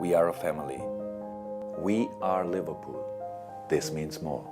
We are a family. We are Liverpool. This means more.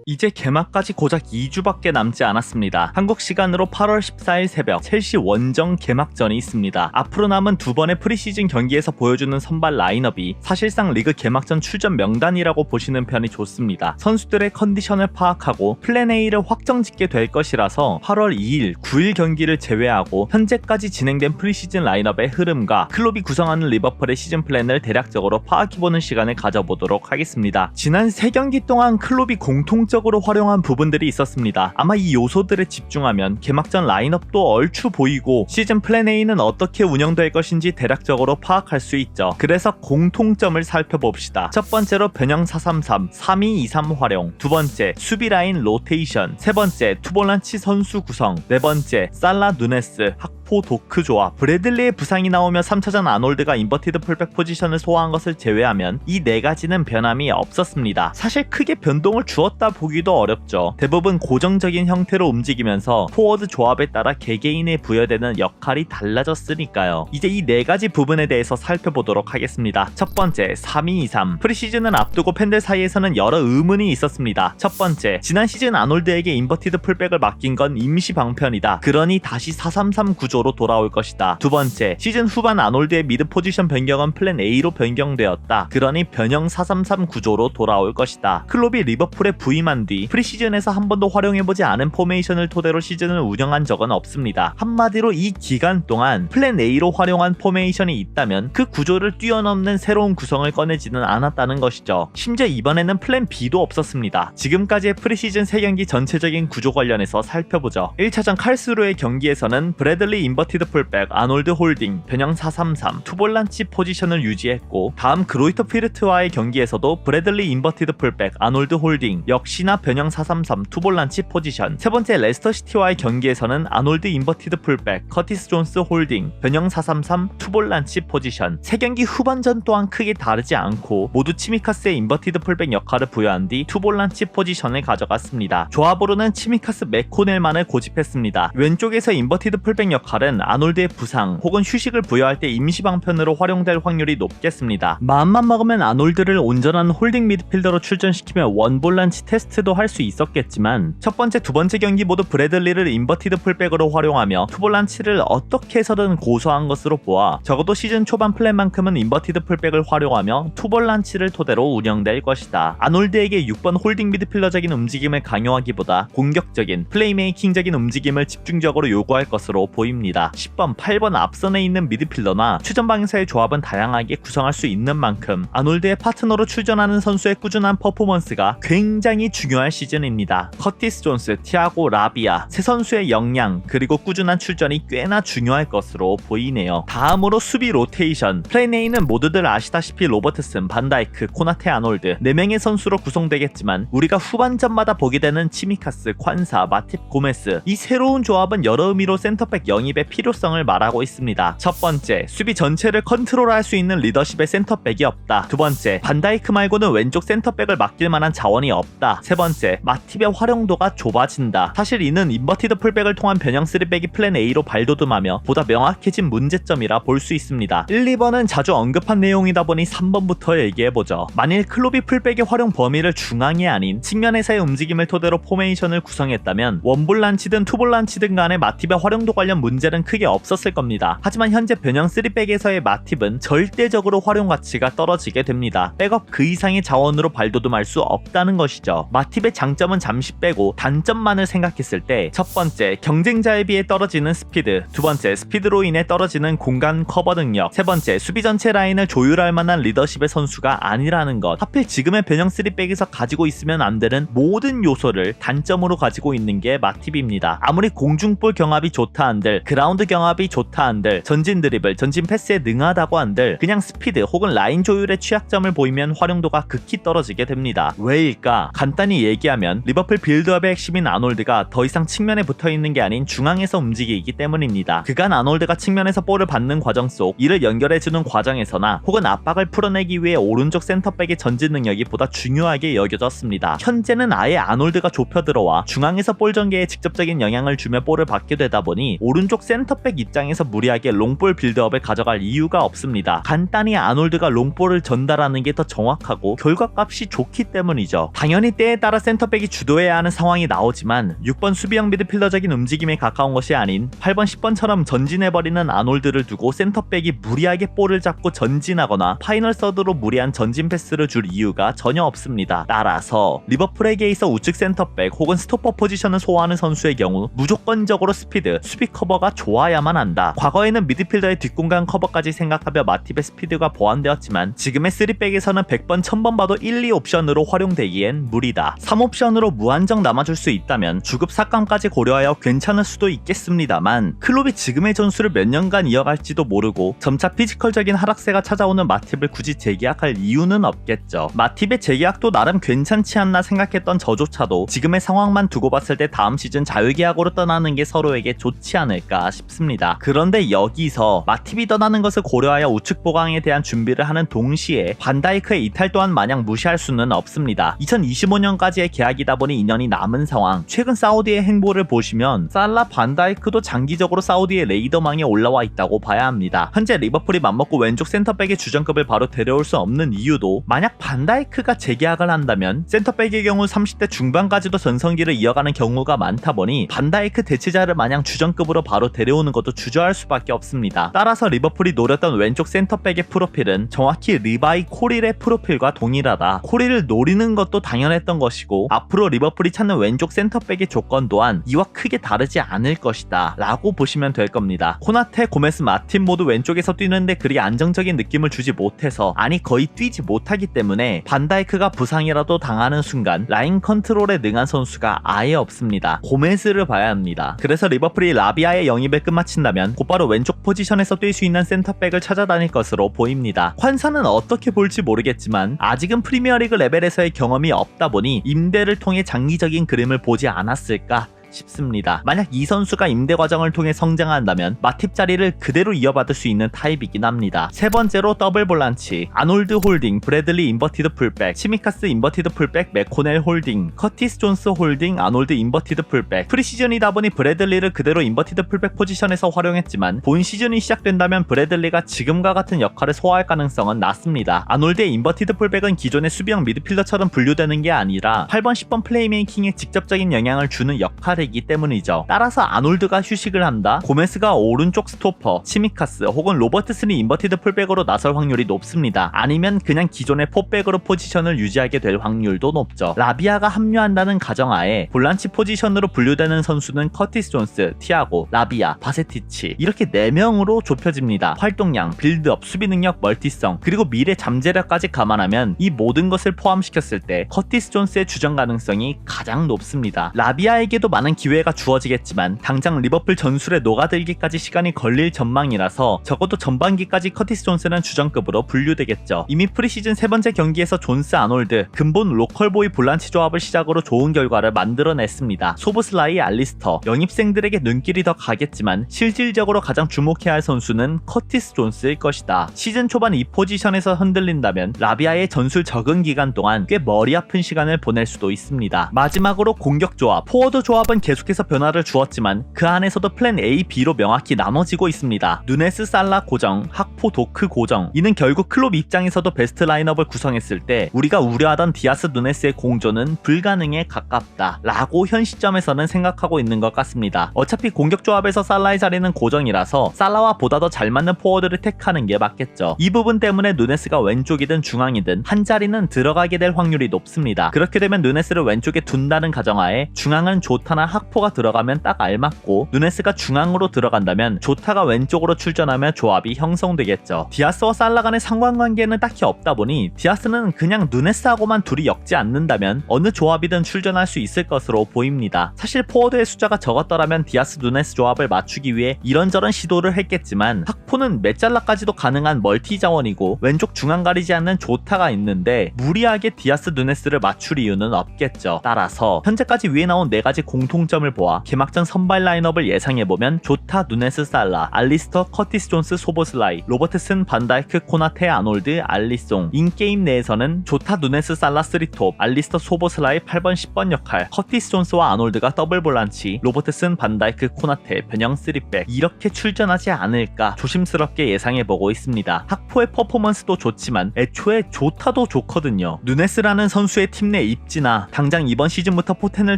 이제 개막까지 고작 2주밖에 남지 않았습니다. 한국 시간으로 8월 14일 새벽 첼시 원정 개막전이 있습니다. 앞으로 남은 두 번의 프리시즌 경기에서 보여주는 선발 라인업이 사실상 리그 개막전 출전 명단이라고 보시는 편이 좋습니다. 선수들의 컨디션을 파악하고 플랜 A를 확정짓게 될 것이라서 8월 2일, 9일 경기를 제외하고 현재까지 진행된 프리시즌 라인업의 흐름과 클롭이 구성하는 리버풀의 시즌 플랜을 대략적으로 파악해보는 시간을 가져보도록 하겠습니다. 지난 3경기 동안 클롭이 공통적으로 활용한 부분들이 있었습니다. 아마 이 요소들에 집중하면 개막전 라인업도 얼추 보이고 시즌 플랜 A는 어떻게 운영될 것인지 대략적으로 파악할 수 있죠. 그래서 공통점을 살펴봅시다. 첫 번째로 변형 433, 3-2-2-3 활용, 두 번째 수비 라인 로테이션, 세 번째 투볼란치 선수 구성, 네 번째 살라 누네스, 학포 도크 조합. 브래들리의 부상이 나오며 3차전 아놀드가 인버티드 풀백 포지션을 소화한 것을 제외하면 이 네 가지는 변함이 없었습니다. 사실 크게 변동을 주었다 보기도 어렵죠. 대부분 고정적인 형태로 움직이면서 포워드 조합에 따라 개개인에 부여되는 역할이 달라졌으니까요. 이제 이 네 가지 부분에 대해서 살펴보도록 하겠습니다. 첫 번째, 3-2-2-3. 프리시즌을 앞두고 팬들 사이에서는 여러 의문이 있었습니다. 첫 번째, 지난 시즌 아놀드에게 인버티드 풀백을 맡긴 건 임시 방편이다. 그러니 다시 4-3-3 구조로 돌아올 것이다. 두 번째, 시즌 후반 아놀드의 미드 포지션 변경은 플랜 A로 변경되었다. 그러니 변형 4-3-3 구조로 돌아올 것이다. 클롭이 리버풀에 부임한 뒤 프리시즌에서 한 번도 활용해보지 않은 포메이션을 토대로 시즌을 운영한 적은 없습니다. 한마디로 이 기간 동안 플랜 A로 활용한 포메이션이 있다면 그 구조를 뛰어넘는 새로운 구성을 꺼내지는 않았다는 것이죠. 심지어 이번에는 플랜 B도 없었습니다. 지금까지의 프리시즌 3경기 전체적인 구조 관련해서 살펴보죠. 1차전 칼스루의 경기에서는 브래들리 인버티드 풀백, 아놀드 홀딩, 변형 4-3-3, 투볼란치 포지션을 유지했고 다음 그로이터 피르트와의 경기에서도 브래들리 인버티드 풀백, 아놀드 홀딩, 역시나 변형 4-3-3, 투볼란치 포지션. 세 번째 레스터시티와의 경기에서는 아놀드 인버티드 풀백, 커티스 존스 홀딩, 변형 4-3-3, 투볼란치 포지션. 3경기 후반전 또한 크게 다르지 않고 모두 치미카스의 인버티드 풀백 역할을 부여한 뒤 투볼란치 포지션을 가져갔습니다. 조합으로는 치미카스 맥코넬만을 고집했습니다. 왼쪽에서 인버티드 풀백 역할은 아놀드의 부상 혹은 휴식을 부여할 때 임시 방편으로 활용될 확률이 높겠습니다. 마음만 먹으면 아놀드를 온전한 홀딩 미드필더로 출전시키며 원볼란치 테스트도 할 수 있었겠지만 첫 번째, 두 번째 경기 모두 브래들리를 인버티드 풀백으로 활용하며 투볼란치를 어떻게 해서든 고소한 것으로 보아 적어도 시즌 초반 플랜만큼은 인버티드 풀백을 활용하며 투볼란치를 토대로 운영될 것이다. 아놀드에게 6번 홀딩 미드필더적인 움직임을 강요하기보다 공격적인 플레이메이킹적인 움직임을 집중적으로 요구할 것으로 보입니다. 10번, 8번 앞선에 있는 미드필더나 추전방에서의 조합은 다양하게 구성할 수 있는 만큼 아놀드의 파트너로 출전하는 선수의 꾸준한 퍼포먼스가 굉장히 중요할 시즌입니다. 커티스 존스, 티아고 라비아 세 선수의 역량 그리고 꾸준한 출전이 꽤나 중요할 것으로 보이네요. 다음으로 수비 로테이션. 플랜 A는 모두들 아시다시피 로버트슨, 반다이크, 코나테, 아놀드 4명의 선수로 구성되겠지만 우리가 후반전마다 보게 되는 치미카스, 콴사, 마팁, 고메스 이 새로운 조합은 여러 의미로 센터백 영입의 필요성을 말하고 있습니다. 첫 번째, 수비 전체를 컨트롤할 수 있는 리더십의 센터백이 없다. 두 번째, 반다이크 말고는 왼쪽 센터백을 맡길 만한 자원이 없다. 세 번째, 마팁의 활용도가 좁아진다. 사실 이는 인버티드 풀백을 통한 변형 3백이 플랜 A로 발돋움하며 보다 명확해진 문제점이라 볼 수 있습니다. 1, 2번은 자주 언급한 내용이다 보니 3번부터 얘기해보죠. 만일 클롭이 풀백의 활용 범위를 중앙이 아닌 측면에서의 움직임을 토대로 포메이션을 구성했다면 원볼란치든 투볼란치든 간에 마팁의 활용도 관련 문제는 크게 없었을 겁니다. 하지만 현재 변형 3백에서의 마팁은 절대적으로 활용 가치가 떨어지게 됩니다. 백업 그 이상의 자원으로 발돋움할 수 없다는 것이죠. 마팁의 장점은 잠시 빼고 단점만을 생각했을 때 첫 번째, 경쟁자에 비해 떨어지는 스피드, 두 번째, 스피드로 인해 떨어지는 공간 커버 능력, 세 번째, 수비 전체 라인을 조율할 만한 리더십의 선수가 아니라는 것. 하필 지금의 변형 3백에서 가지고 있으면 안 되는 모든 요소를 단점으로 가지고 있는 게 마팁입니다. 아무리 공중볼 경합이 좋다 한들, 그라운드 경합이 좋다 한들, 전진 드리블, 전진 패스에 능하다고 한들 그냥 스피드 혹은 라인 조율의 취약점을 보이면 활용도가 극히 떨어지게 됩니다. 왜일까? 간단히 간단히 얘기하면 리버풀 빌드업의 핵심인 아놀드가 더 이상 측면에 붙어있는 게 아닌 중앙에서 움직이기 때문입니다. 그간 아놀드가 측면에서 볼을 받는 과정 속 이를 연결해주는 과정에서나 혹은 압박을 풀어내기 위해 오른쪽 센터백의 전진 능력이 보다 중요하게 여겨졌습니다. 현재는 아예 아놀드가 좁혀 들어와 중앙에서 볼 전개에 직접적인 영향을 주며 볼을 받게 되다 보니 오른쪽 센터백 입장에서 무리하게 롱볼 빌드업을 가져갈 이유가 없습니다. 간단히 아놀드가 롱볼을 전달하는 게 더 정확하고 결과값이 좋기 때문이죠. 당연히 때에 따라 센터백이 주도해야 하는 상황이 나오지만 6번 수비형 미드필더적인 움직임에 가까운 것이 아닌 8번 10번처럼 전진해버리는 아놀드를 두고 센터백이 무리하게 볼을 잡고 전진하거나 파이널 서드로 무리한 전진 패스를 줄 이유가 전혀 없습니다. 따라서 리버풀에게 있어 우측 센터백 혹은 스토퍼 포지션을 소화하는 선수의 경우 무조건적으로 스피드, 수비 커버가 좋아야만 한다. 과거에는 미드필더의 뒷공간 커버까지 생각하며 마팁의 스피드가 보완되었지만 지금의 3백에서는 100번 1000번 봐도 1, 2옵션으로 활용되기엔 무리다. 3옵션으로 무한정 남아줄 수 있다면 주급 삭감까지 고려하여 괜찮을 수도 있겠습니다만 클롭이 지금의 전술을 몇 년간 이어갈지도 모르고 점차 피지컬적인 하락세가 찾아오는 마팁을 굳이 재계약할 이유는 없겠죠. 마팁의 재계약도 나름 괜찮지 않나 생각했던 저조차도 지금의 상황만 두고 봤을 때 다음 시즌 자유계약으로 떠나는 게 서로에게 좋지 않을까 싶습니다. 그런데 여기서 마팁이 떠나는 것을 고려하여 우측 보강에 대한 준비를 하는 동시에 반다이크의 이탈 또한 마냥 무시할 수는 없습니다. 2025년까지의 계약이다 보니 2년이 남은 상황. 최근 사우디의 행보를 보시면 살라, 반다이크도 장기적으로 사우디의 레이더망에 올라와 있다고 봐야 합니다. 현재 리버풀이 맘먹고 왼쪽 센터백의 주전급을 바로 데려올 수 없는 이유도 만약 반다이크가 재계약을 한다면 센터백의 경우 30대 중반까지도 전성기를 이어가는 경우가 많다 보니 반다이크 대체자를 마냥 주전급으로 바로 데려오는 것도 주저할 수밖에 없습니다. 따라서 리버풀이 노렸던 왼쪽 센터백의 프로필은 정확히 리바이 코릴의 프로필과 동일하다. 코릴을 노리는 것도 당연했던 것이고 앞으로 리버풀이 찾는 왼쪽 센터백의 조건 또한 이와 크게 다르지 않을 것이다 라고 보시면 될 겁니다. 코나테, 고메스, 마틴 모두 왼쪽에서 뛰는데 그리 안정적인 느낌을 주지 못해서 아니 거의 뛰지 못하기 때문에 반다이크가 부상이라도 당하는 순간 라인 컨트롤에 능한 선수가 아예 없습니다. 고메스를 봐야 합니다. 그래서 리버풀이 라비아의 영입을 끝마친다면 곧바로 왼쪽 포지션에서 뛸 수 있는 센터백을 찾아다닐 것으로 보입니다. 환사는 어떻게 볼지 모르겠지만 아직은 프리미어리그 레벨에서의 경험이 없다 보니 임대를 통해 장기적인 그림을 보지 않았을까 싶습니다. 만약 이 선수가 임대 과정을 통해 성장한다면 마팁 자리를 그대로 이어받을 수 있는 타입이긴 합니다. 세 번째로 더블 볼란치, 아놀드 홀딩, 브래들리 인버티드 풀백, 치미카스 인버티드 풀백, 맥코넬 홀딩, 커티스 존스 홀딩, 아놀드 인버티드 풀백. 프리시즌이다 보니 브래들리를 그대로 인버티드 풀백 포지션에서 활용했지만 본 시즌이 시작된다면 브래들리가 지금과 같은 역할을 소화할 가능성은 낮습니다. 아놀드의 인버티드 풀백은 기존의 수비형 미드필더처럼 분류되는 게 아니라 8번 10번 플레이메이킹에 직접적인 영향을 주는 역할이 이기 때문이죠. 따라서 아놀드가 휴식을 한다, 고메스가 오른쪽 스토퍼, 치미카스 혹은 로버트슨이 인버티드 풀백으로 나설 확률이 높습니다. 아니면 그냥 기존의 포백으로 포지션을 유지하게 될 확률도 높죠. 라비아가 합류한다는 가정하에 볼란치 포지션으로 분류되는 선수는 커티스 존스, 티아고, 라비아, 바세티치 이렇게 4명으로 좁혀집니다. 활동량, 빌드업, 수비 능력, 멀티성 그리고 미래 잠재력까지 감안하면 이 모든 것을 포함시켰을 때 커티스 존스의 주전 가능성이 가장 높습니다. 라비아에게도 많은 기회가 주어지겠지만 당장 리버풀 전술에 녹아들기까지 시간이 걸릴 전망이라서 적어도 전반기까지 커티스 존스는 주전급으로 분류되겠죠. 이미 프리시즌 세 번째 경기에서 존스, 아놀드, 근본 로컬보이 볼란치 조합을 시작으로 좋은 결과를 만들어냈습니다. 소보슬라이, 알리스터, 영입생들에게 눈길이 더 가겠지만 실질적으로 가장 주목해야 할 선수는 커티스 존스일 것이다. 시즌 초반 이 포지션에서 흔들린다면 라비아의 전술 적응 기간 동안 꽤 머리 아픈 시간을 보낼 수도 있습니다. 마지막으로 공격 조합, 포워드 조합은 계속해서 변화를 주었지만 그 안에서도 플랜 A, B로 명확히 나눠지고 있습니다. 누네스, 살라 고정, 학포, 도크 고정. 이는 결국 클롭 입장에서도 베스트 라인업을 구성했을 때 우리가 우려하던 디아스, 누네스의 공조는 불가능에 가깝다 라고 현 시점에서는 생각하고 있는 것 같습니다. 어차피 공격 조합에서 살라의 자리는 고정이라서 살라와 보다 더 잘 맞는 포워드를 택하는 게 맞겠죠. 이 부분 때문에 누네스가 왼쪽이든 중앙이든 한 자리는 들어가게 될 확률이 높습니다. 그렇게 되면 누네스를 왼쪽에 둔다는 가정하에 중앙은 조타나 학포가 들어가면 딱 알맞고 누네스가 중앙으로 들어간다면 조타가 왼쪽으로 출전하며 조합이 형성되겠죠. 디아스와 살라 간의 상관관계는 딱히 없다 보니 디아스는 그냥 누네스하고만 둘이 엮지 않는다면 어느 조합이든 출전할 수 있을 것으로 보입니다. 사실 포워드의 숫자가 적었더라면 디아스 누네스 조합을 맞추기 위해 이런저런 시도를 했겠지만 학포는 메잘라까지도 가능한 멀티 자원이고 왼쪽 중앙 가리지 않는 조타가 있는데 무리하게 디아스 누네스를 맞출 이유는 없겠죠. 따라서 현재까지 위에 나온 4가지 공통점을 보아 개막전 선발 라인업을 예상해보면 조타, 누네스, 살라, 알리스터, 커티스 존스, 소보슬라이, 로버트슨, 반다이크, 코나테, 아놀드, 알리송. 인게임 내에서는 조타, 누네스, 살라 3톱, 알리스터, 소보슬라이 8번, 10번 역할, 커티스 존스와 아놀드가 더블 볼란치, 로버트슨, 반다이크, 코나테, 변형 3백 이렇게 출전하지 않을까 조심스럽게 예상해보고 있습니다. 학포의 퍼포먼스도 좋지만 애초에 조타도 좋거든요. 누네스라는 선수의 팀 내 입지나 당장 이번 시즌부터 포텐을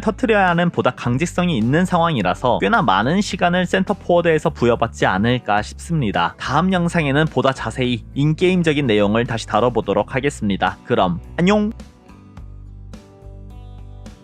터뜨려야 하는 보다 강직성이 있는 상황이라서 꽤나 많은 시간을 센터 포워드에서 부여받지 않을까 싶습니다. 다음 영상에는 보다 자세히 인게임적인 내용을 다시 다뤄보도록 하겠습니다. 그럼 안녕!